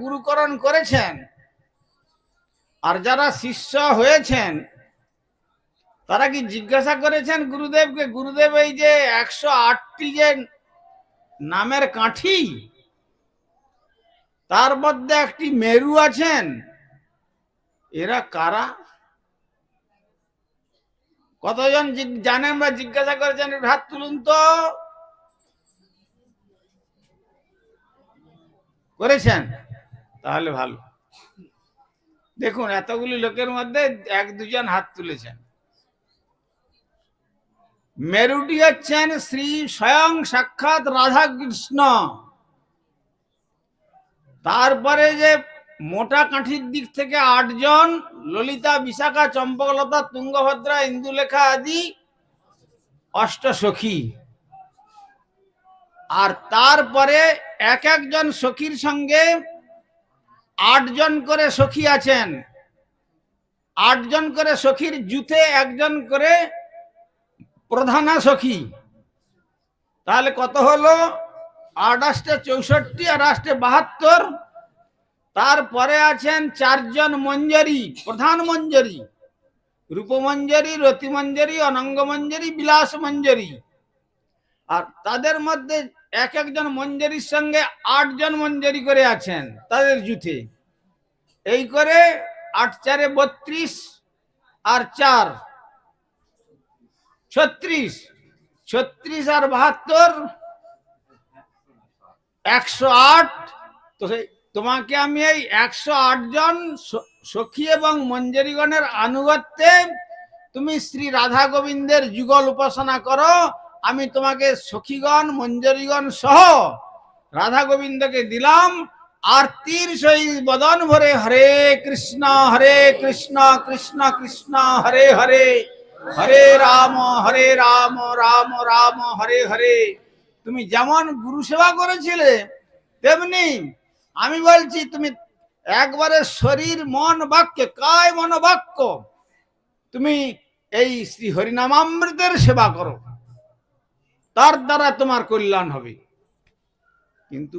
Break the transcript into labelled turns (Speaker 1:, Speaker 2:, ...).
Speaker 1: গুরুকরণ করেছেন আর যারা শিষ্য হয়েছেন তারা কি জিজ্ঞাসা করেছেন গুরুদেবকে, গুরুদেব এই যে 108টি যে নামের কাঠি, তার মধ্যে একটি মেরু আছেন, এরা কারা? কতজন জানেন বা জিজ্ঞাসা করেছেন? হাত তুলুন তো। করেছেন? তাহলে ভালো। দেখুন এতগুলি লোকের মধ্যে 1-2 জন হাত তুলেছেন। মেরুটি হচ্ছেন শ্রী স্বয়ং সাক্ষাৎ রাধা কৃষ্ণ। তারপরে যে মোটা কাঠির দিক থেকে 8 জন, ললিতা, বিশাখা, চম্পকলতা, তুঙ্গভদ্রা, ইন্দুলেখা আদি অষ্টসখী। আর তারপরে এক একজন সখীর সঙ্গে 8 জন করে সখী আছেন। 8 জন করে সখীর জুথে একজন করে প্রধানা সখী। তাহলে কত হলো? 8 × 64 আর 8 × 72। তারপরে আছেন 4 জন মঞ্জরি, প্রধান মঞ্জরি, রূপমঞ্জরি, রতিমঞ্জরি, অনঙ্গমঞ্জরি, বিলাস মঞ্জরি। আর তাদের মধ্যে এক একজন মঞ্জরির সঙ্গে 8 জন মঞ্জরি করে আছেন তাদের জুথে। এই করে 8 × 4 = 32 আর 4 36, 36 আর 72 108। তো তোমাকে আমি এই 108 জন সখী এবং মঞ্জরিগণের আনুগত্যে তুমি শ্রী রাধা গোবিন্দের যুগল উপাসনা করো। আমি তোমাকে সখীগণ মঞ্জরিগণ সহ রাধা গোবিন্দকে দিলাম। আরতির সহিত বদন ভরে হরে কৃষ্ণ কৃষ্ণ কৃষ্ণ হরে হরে, হরে রাম রাম রাম হরে হরে। তুমি যেমন গুরু সেবা করেছিলে তেমনি আমি বলছি তুমি একবারে শরীর মন বাক্যে, কায় মন বাক্য তুমি এই শ্রী হরিনামামৃতের সেবা করো, তার দ্বারা তোমার কল্যাণ হবে। কিন্তু